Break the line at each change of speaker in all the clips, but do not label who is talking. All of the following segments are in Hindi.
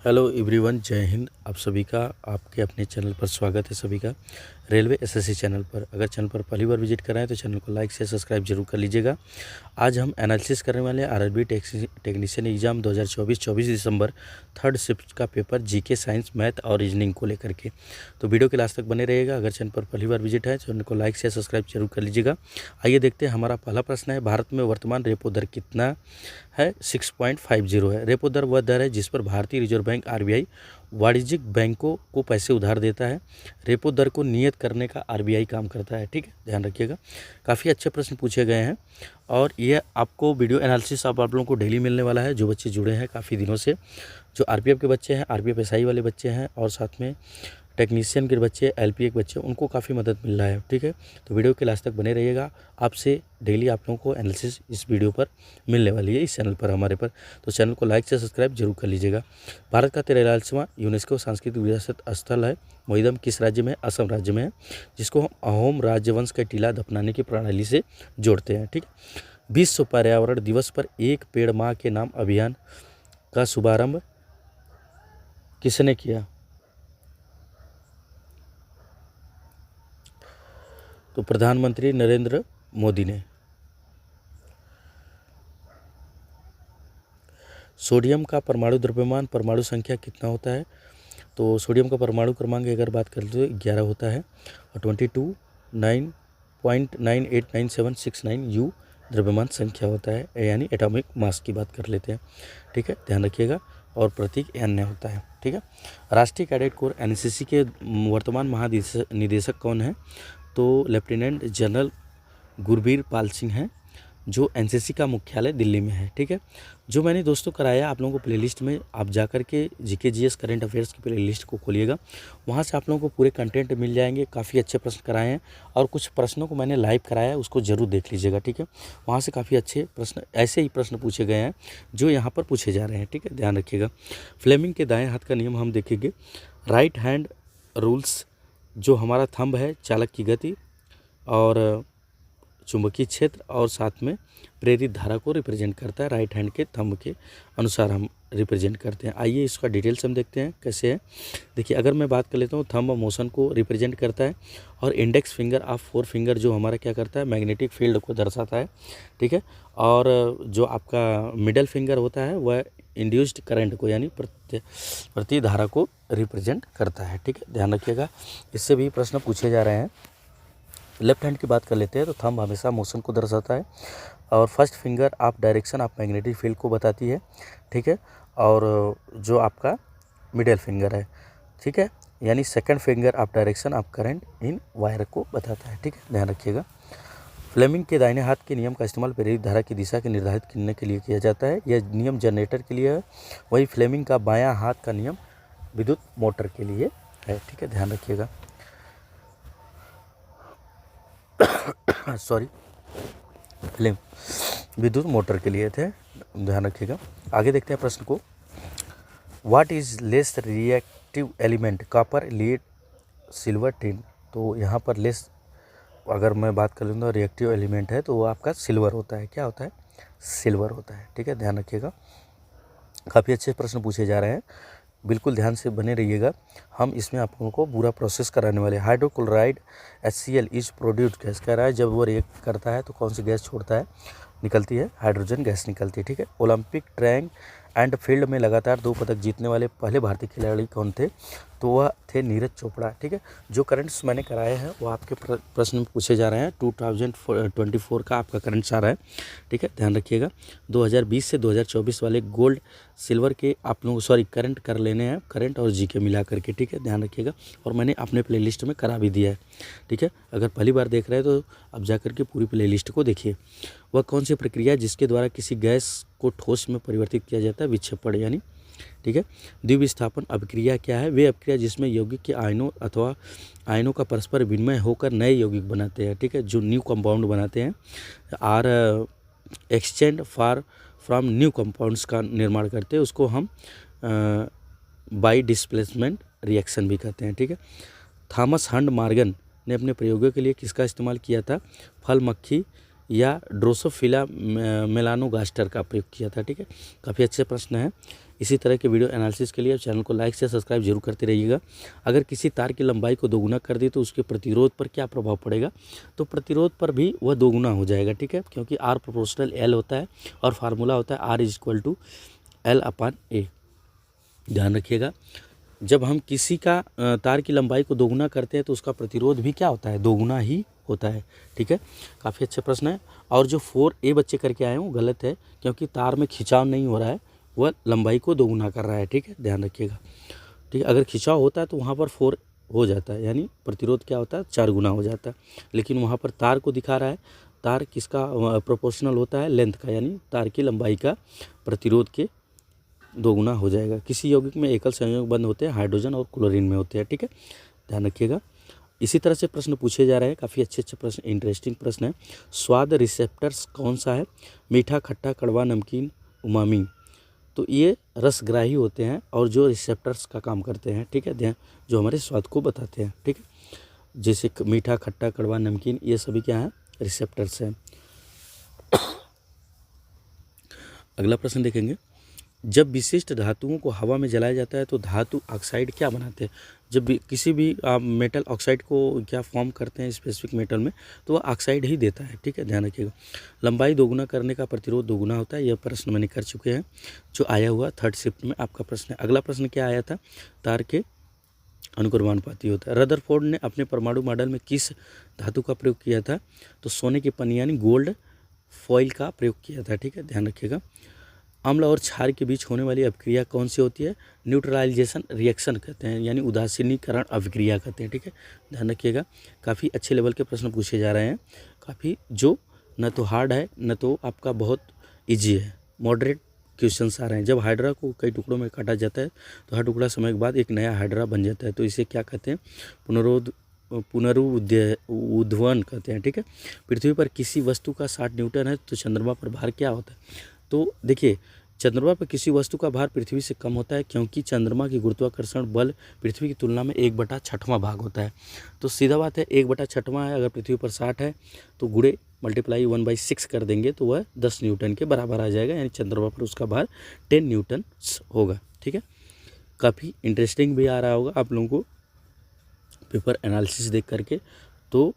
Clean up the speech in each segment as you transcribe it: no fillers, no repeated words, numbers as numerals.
हेलो एवरीवन, जय हिंद। आप सभी का आपके अपने चैनल पर स्वागत है। सभी का रेलवे एसएससी चैनल पर। अगर चैनल पर पहली बार विजिट कर रहे हैं तो चैनल को लाइक से सब्सक्राइब जरूर कर लीजिएगा। आज हम एनालिसिस करने वाले हैं आरआरबी टेक्नीशियन एग्जाम 2024 24 दिसंबर थर्ड शिफ्ट का पेपर जीके, साइंस, मैथ और रीजनिंग को लेकर के। तो वीडियो के लास्ट तक बने रहिएगा। अगर चैनल पर पहली बार विजिट है तो चैनल को लाइक से सब्सक्राइब जरूर कर लीजिएगा। आइए देखते हैं। हमारा पहला प्रश्न है, भारत में वर्तमान रेपो दर कितना है? 6.50 है। रेपो दर वह दर है जिस पर भारतीय रिजर्व बैंक आरबीआई वाणिज्यिक बैंकों को पैसे उधार देता है। रेपो दर को नियत करने का आरबीआई काम करता है। ठीक है, ध्यान रखिएगा। काफ़ी अच्छे प्रश्न पूछे गए हैं और ये आपको वीडियो एनालिसिस आप लोगों को डेली मिलने वाला है। जो बच्चे जुड़े हैं काफ़ी दिनों से, जो आरपीएफ के बच्चे हैं, आरपीएफ एसआई वाले बच्चे हैं और साथ में टेक्नीशियन के बच्चे, एलपीए के बच्चे, उनको काफ़ी मदद मिल रहा है। ठीक है, तो वीडियो के लास्ट तक बने रहिएगा। आपसे डेली आप लोगों को एनालिसिस इस वीडियो पर मिलने वाली है, इस चैनल पर, हमारे पर। तो चैनल को लाइक से सब्सक्राइब जरूर कर लीजिएगा। भारत का 43वां यूनेस्को सांस्कृतिक विरासत स्थल है मोइदम किस राज्य में? असम राज्य में है, जिसको हम अहोम राजवंश का टीला दफनाने की प्रणाली से जोड़ते हैं। ठीक है, विश्व पर्यावरण दिवस पर एक पेड़ माँ के नाम अभियान का शुभारंभ किसने किया? तो प्रधानमंत्री नरेंद्र मोदी ने। सोडियम का परमाणु द्रव्यमान, परमाणु संख्या कितना होता है? तो सोडियम का परमाणु क्रमांक अगर बात करें तो 11 होता है और 22.9897769 यू द्रव्यमान संख्या होता है, यानी एटॉमिक मास की बात कर लेते हैं। ठीक है, ध्यान रखिएगा। और प्रतीक एन होता है। ठीक है, राष्ट्रीय कैडेट कोर एनसीसी के वर्तमान महानिदेशक कौन है? तो लेफ्टिनेंट जनरल गुरबीर पाल सिंह हैं, जो एनसीसी का मुख्यालय दिल्ली में है। ठीक है, जो मैंने दोस्तों कराया आप लोगों को प्लेलिस्ट में, आप जाकर के जीके जीएस करंट अफेयर्स की प्लेलिस्ट को खोलिएगा, वहाँ से आप लोगों को पूरे कंटेंट मिल जाएंगे। काफ़ी अच्छे प्रश्न कराए हैं और कुछ प्रश्नों को मैंने लाइव कराया है, उसको जरूर देख लीजिएगा। ठीक है, वहाँ से काफ़ी अच्छे प्रश्न, ऐसे ही प्रश्न पूछे गए हैं जो यहाँ पर पूछे जा रहे हैं। ठीक है, ध्यान रखिएगा। फ्लेमिंग के दाएँ हाथ का नियम हम देखेंगे। राइट हैंड रूल्स, जो हमारा थंब है चालक की गति और चुंबकीय क्षेत्र और साथ में प्रेरित धारा को रिप्रेजेंट करता है। राइट हैंड के थंब के अनुसार हम रिप्रेजेंट करते हैं। आइए इसका डिटेल्स हम देखते हैं कैसे है। देखिए, अगर मैं बात कर लेता हूँ, थंब मोशन को रिप्रेजेंट करता है और index finger of four finger जो हमारा क्या करता है, मैग्नेटिक फील्ड को दर्शाता है। ठीक है, और जो आपका मिडल फिंगर होता है वह इंड्यूस्ड करंट को, यानी प्रति धारा को रिप्रेजेंट करता है। ठीक है, ध्यान रखिएगा। इससे भी प्रश्न पूछे जा रहे हैं। लेफ्ट हैंड की बात कर लेते हैं तो थंब हमेशा मोशन को दर्शाता है और फर्स्ट फिंगर आप डायरेक्शन ऑफ मैग्नेटिक फील्ड को बताती है। ठीक है, और जो आपका मिडिल फिंगर है, ठीक है, यानी सेकंड फिंगर आप direction of current in wire को बताता है। ठीक है, ध्यान रखिएगा। फ्लेमिंग के दाहिने हाथ के नियम का इस्तेमाल प्रेरित धारा की दिशा के निर्धारित करने के लिए किया जाता है। यह नियम जनरेटर के लिए है, वही फ्लेमिंग का बायां हाथ का नियम विद्युत मोटर के लिए है। ठीक है, ध्यान रखिएगा। सॉरी, फ्लेम विद्युत मोटर के लिए थे, ध्यान रखिएगा। आगे देखते हैं प्रश्न को। What is less reactive element? Copper, lead, silver, tin. तो यहाँ पर लेस, अगर मैं बात कर लूँ तो रिएक्टिव एलिमेंट है तो वो आपका सिल्वर होता है। क्या होता है? सिल्वर होता है। ठीक है, ध्यान रखिएगा। काफ़ी अच्छे प्रश्न पूछे जा रहे हैं, बिल्कुल ध्यान से बने रहिएगा। हम इसमें आप लोगों को पूरा प्रोसेस कराने वाले हैं। Hydrochloride HCl is produced gas, कह रहा है जब वो रिएक्ट करता है तो कौन सी गैस छोड़ता है? निकलती है हाइड्रोजन गैस निकलती है। ठीक है, ओलंपिक ट्रैक एंड फील्ड में लगातार 2 पदक जीतने वाले पहले भारतीय खिलाड़ी कौन थे? तो वह थे नीरज चोपड़ा। ठीक है, जो करंट्स मैंने कराए हैं वो आपके प्रश्न में पूछे जा रहे हैं। 2024 का आपका करंट्स आ रहा है। ठीक है, ध्यान रखिएगा। 2020 से 2024 वाले गोल्ड सिल्वर के आप लोगों को करंट कर लेने हैं, करंट और जीके मिला करके। ठीक है, ध्यान रखिएगा। और मैंने अपने प्लेलिस्ट में करा भी दिया है। ठीक है, अगर पहली बार देख रहे हैं तो अब जा करके पूरी प्लेलिस्ट को देखिए। वह कौन सी प्रक्रिया है जिसके द्वारा किसी गैस को ठोस में परिवर्तित किया जाता है? विक्षेपण, यानी। ठीक है, द्विविस्थापन अभिक्रिया क्या है? वे अभिक्रिया जिसमें यौगिक के आयनों अथवा आयनों का परस्पर विनिमय होकर नए यौगिक बनाते हैं। ठीक है, जो न्यू कंपाउंड बनाते हैं। R exchange from new compounds का निर्माण करते हैं, उसको हम बाई डिस्प्लेसमेंट रिएक्शन भी कहते हैं। ठीक है, थॉमस हंट मॉर्गन ने अपने प्रयोगों के लिए किसका इस्तेमाल किया था? फल मक्खी या ड्रोसोफिला मेलानोगास्टर का प्रयोग किया था। ठीक है, काफ़ी अच्छे प्रश्न हैं। इसी तरह के वीडियो एनालिसिस के लिए चैनल को लाइक से सब्सक्राइब जरूर करते रहिएगा। अगर किसी तार की लंबाई को दोगुना कर दी तो उसके प्रतिरोध पर क्या प्रभाव पड़ेगा? तो प्रतिरोध पर भी वह दोगुना हो जाएगा। ठीक है, क्योंकि R प्रोपोर्शनल L होता है और फार्मूला होता है R = L/A। ध्यान रखिएगा, जब हम किसी का तार की लंबाई को दोगुना करते हैं तो उसका प्रतिरोध भी क्या होता है? दोगुना ही होता है। ठीक है, काफ़ी अच्छे प्रश्न है। और जो 4A बच्चे करके आए हैं वो गलत है, क्योंकि तार में खिंचाव नहीं हो रहा है, वह लंबाई को दोगुना कर रहा है। ठीक है, ध्यान रखिएगा। ठीक है, अगर खिंचाव होता है तो वहाँ पर 4 हो जाता है, यानी प्रतिरोध क्या होता है? 4 गुना हो जाता है। लेकिन वहाँ पर तार को दिखा रहा है, तार किसका प्रोपोर्शनल होता है? लेंथ का, यानी तार की लंबाई का प्रतिरोध के दोगुना हो जाएगा। किसी यौगिक में एकल संयोग बंध होते हैं, हाइड्रोजन और क्लोरीन में होते हैं। ठीक है, ध्यान रखिएगा। इसी तरह से प्रश्न पूछे जा रहे हैं, काफ़ी अच्छे प्रश्न, इंटरेस्टिंग प्रश्न है। स्वाद रिसेप्टर्स कौन सा है? मीठा, खट्टा, कड़वा, नमकीन, उमामी। तो ये रसग्राही होते हैं और जो रिसेप्टर्स का काम करते हैं। ठीक है, ध्यान, जो हमारे स्वाद को बताते हैं। ठीक है, जैसे मीठा, खट्टा, कड़वा, नमकीन, ये सभी क्या है? रिसेप्टर्स हैं। अगला प्रश्न देखेंगे, जब विशिष्ट धातुओं को हवा में जलाया जाता है तो धातु ऑक्साइड क्या बनाते हैं? जब भी किसी भी मेटल ऑक्साइड को क्या फॉर्म करते हैं स्पेसिफिक मेटल में, तो वह ऑक्साइड ही देता है। ठीक है, ध्यान रखिएगा। लंबाई दोगुना करने का प्रतिरोध दोगुना होता है। यह प्रश्न मैंने कर चुके हैं, जो आया हुआ 3rd शिफ्ट में आपका प्रश्न है। अगला प्रश्न क्या आया था? तार के अनुक्रमानुपाती होता है। रदरफोर्ड ने अपने परमाणु मॉडल में किस धातु का प्रयोग किया था? तो सोने की पन्नी यानी गोल्ड फॉइल का प्रयोग किया था। ठीक है, ध्यान रखिएगा। अम्ल और क्षार के बीच होने वाली अभिक्रिया कौन सी होती है? न्यूट्रलाइजेशन रिएक्शन कहते हैं, यानी उदासीनीकरण अभिक्रिया कहते हैं। ठीक है, ध्यान रखिएगा। काफ़ी अच्छे लेवल के प्रश्न पूछे जा रहे हैं, काफ़ी जो न तो हार्ड है न तो आपका बहुत इजी है, मॉडरेट क्वेश्चंस आ रहे हैं। जब हाइड्रा को कई टुकड़ों में काटा जाता है तो हर टुकड़ा समय के बाद एक नया हाइड्रा बन जाता है, तो इसे क्या कहते हैं? पुनरुद्धावन कहते हैं। ठीक है, पृथ्वी पर किसी वस्तु का 60 न्यूटन है तो चंद्रमा पर भार क्या होता है? तो देखिए, चंद्रमा पर किसी वस्तु का भार पृथ्वी से कम होता है, क्योंकि चंद्रमा की गुरुत्वाकर्षण बल पृथ्वी की तुलना में 1/6वां भाग होता है। तो सीधा बात है, 1/6वां है, अगर पृथ्वी पर 60 है तो गुणे मल्टीप्लाई 1/6 कर देंगे तो वह 10 न्यूटन के बराबर आ जाएगा, यानी चंद्रमा पर उसका भार 10 न्यूटन होगा। ठीक है, काफ़ी इंटरेस्टिंग भी आ रहा होगा आप लोगों को पेपर एनालिसिस देख करके। तो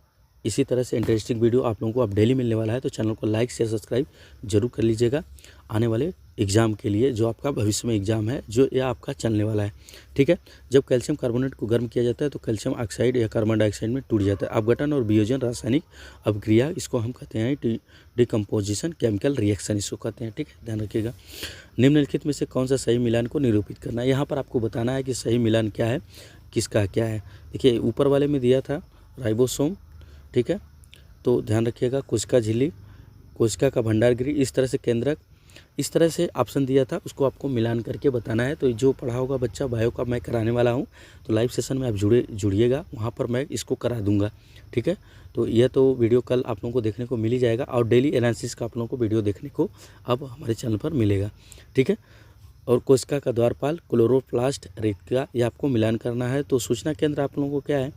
इसी तरह से इंटरेस्टिंग वीडियो आप लोगों को अब डेली मिलने वाला है, तो चैनल को लाइक शेयर सब्सक्राइब जरूर कर लीजिएगा आने वाले एग्ज़ाम के लिए, जो आपका भविष्य में एग्ज़ाम है, जो ये आपका चलने वाला है। ठीक है, जब कैल्शियम कार्बोनेट को गर्म किया जाता है तो कैल्शियम ऑक्साइड या कार्बन डाइऑक्साइड में टूट जाता है। अपघटन और वियोजन रासायनिक अभिक्रिया, इसको हम कहते हैं डिकम्पोजिशन केमिकल रिएक्शन, इसको कहते हैं। ठीक है, ध्यान रखिएगा। निम्नलिखित में से कौन सा सही मिलान को निरूपित करना है? यहाँ पर आपको बताना है कि सही मिलान क्या है, किसका क्या है। देखिए, ऊपर वाले में दिया था राइबोसोम। ठीक है, तो ध्यान रखिएगा। कोशिका झिल्ली, कोशिका का भंडारगृह, इस तरह से केंद्रक, इस तरह से ऑप्शन दिया था, उसको आपको मिलान करके बताना है। तो जो पढ़ा होगा बच्चा बायो का मैं कराने वाला हूँ, तो लाइव सेशन में आप जुड़िएगा, वहाँ पर मैं इसको करा दूंगा। ठीक है, तो यह तो वीडियो कल आप लोगों को देखने को मिल ही जाएगा, और डेली एनालिसिस का आप लोगों को वीडियो देखने को अब हमारे चैनल पर मिलेगा। ठीक है, और कोशिका का द्वारपाल, क्लोरोप्लास्ट, रेखा, ये आपको मिलान करना है। तो सूचना केंद्र आप लोगों को क्या है?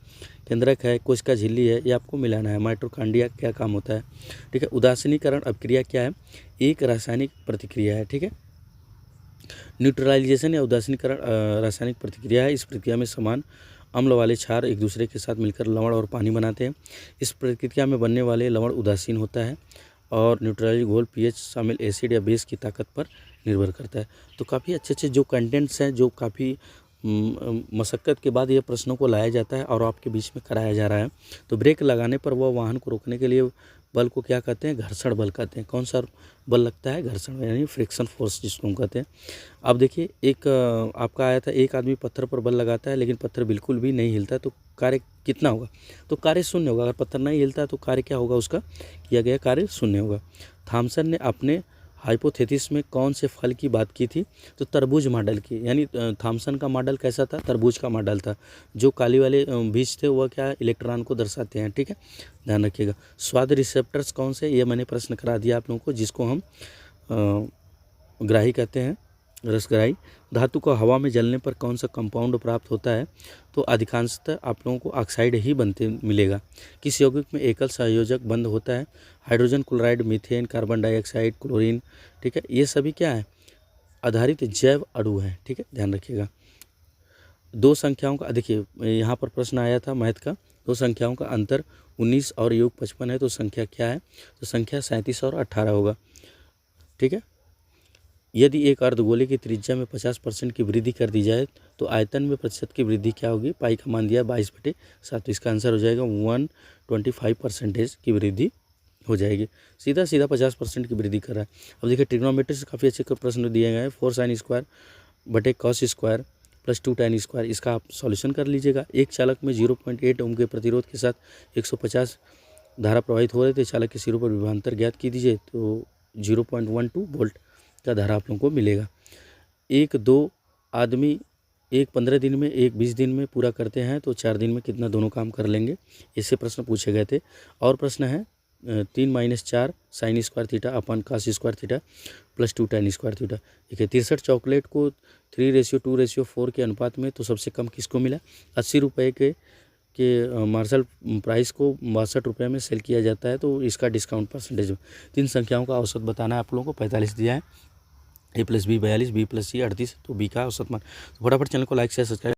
केंद्रक है, कोशिका झिल्ली है, ये आपको मिलाना है। माइटोकॉन्ड्रिया क्या काम होता है? ठीक है, उदासीनीकरण अभिक्रिया क्या है? एक रासायनिक प्रतिक्रिया है। ठीक है, न्यूट्रलाइजेशन या उदासीनीकरण रासायनिक प्रतिक्रिया है। इस प्रक्रिया में समान अम्ल वाले क्षार एक दूसरे के साथ मिलकर लवण और पानी बनाते हैं। इस प्रक्रिया में बनने वाले लवण उदासीन होता है, और न्यूट्रलाइज घोल पीएच शामिल एसिड या बेस की ताकत पर निर्भर करता है। तो काफ़ी अच्छे जो कंटेंट्स हैं, जो काफ़ी मशक्क़त के बाद ये प्रश्नों को लाया जाता है और आपके बीच में कराया जा रहा है। तो ब्रेक लगाने पर वह वाहन को रोकने के लिए बल को क्या कहते हैं? घर्षण बल कहते हैं। कौन सा बल लगता है? घर्षण, यानी फ्रिक्शन फोर्स जिसको हम कहते हैं। अब देखिए, एक आपका आया था, एक आदमी पत्थर पर बल लगाता है लेकिन पत्थर बिल्कुल भी नहीं हिलता, तो कार्य कितना होगा? तो कार्य शून्य होगा। अगर पत्थर नहीं हिलता तो कार्य क्या होगा? उसका किया गया कार्य शून्य होगा। थॉमसन ने अपने हाइपोथेसिस में कौन से फल की बात की थी? तो तरबूज मॉडल की, यानी थॉमसन का मॉडल कैसा था? तरबूज का मॉडल था। जो काली वाले बीज थे वह क्या इलेक्ट्रॉन को दर्शाते हैं। ठीक है, ध्यान रखिएगा। स्वाद रिसेप्टर्स कौन से? ये मैंने प्रश्न करा दिया आप लोगों को, जिसको हम ग्राही कहते हैं। रसग्राही धातु को हवा में जलने पर कौन सा कंपाउंड प्राप्त होता है? तो अधिकांशतः आप लोगों को ऑक्साइड ही बनते मिलेगा। किस यौगिक में एकल संयोजक बंध होता है? Hydrogen chloride, methane, carbon dioxide, chlorine. ठीक है, ये सभी क्या है? आधारित जैव अणु है। ठीक है, ध्यान रखिएगा। दो संख्याओं का देखिए, यहाँ पर प्रश्न आया था मैथ का, दो संख्याओं का अंतर 19 और योग 55 है, तो संख्या क्या है? तो संख्या 37 और 18 होगा। ठीक है, यदि एक अर्धगोले की त्रिज्या में 50% की वृद्धि कर दी जाए तो आयतन में प्रतिशत की वृद्धि क्या होगी? पाई का मान दिया 22/7, तो इसका आंसर हो जाएगा 125% की वृद्धि हो जाएगी। सीधा 50% की वृद्धि कर रहा है। अब देखिए ट्रिग्नोमेट्री से काफ़ी अच्छे प्रश्न दिए गए हैं। 4 sin स्क्वायर बटे cos square plus 2 tan square, इसका आप सॉल्यूशन कर लीजिएगा। एक चालक में 0.8 ओम के प्रतिरोध के साथ 150 धारा प्रवाहित हो रहे थे। चालक के सिरों पर विभवांतर ज्ञात की दीजिए, तो 0.12 वोल्ट का धारा आप लोगों को मिलेगा। एक 2 आदमी एक 15 दिन में, एक 20 दिन में पूरा करते हैं, तो 4 दिन में कितना दोनों काम कर लेंगे? इससे प्रश्न पूछे गए थे। और प्रश्न है 3 - 4 sin स्क्वायर थीटा अपन cos square theta plus 2 tan square theta. देखिए 63 चॉकलेट को 3:2:4 के अनुपात में तो सबसे कम किसको मिला? 80 रुपये के मार्शल प्राइस को 62 रुपये में सेल किया जाता है, तो इसका डिस्काउंट परसेंटेज। 3 संख्याओं का औसत बताना है आप लोगों को। 45 दिया है, A + B 42, B + C 38, तो B का औसत मान। तो फटाफट चैनल को लाइक शेयर सब्सक्राइब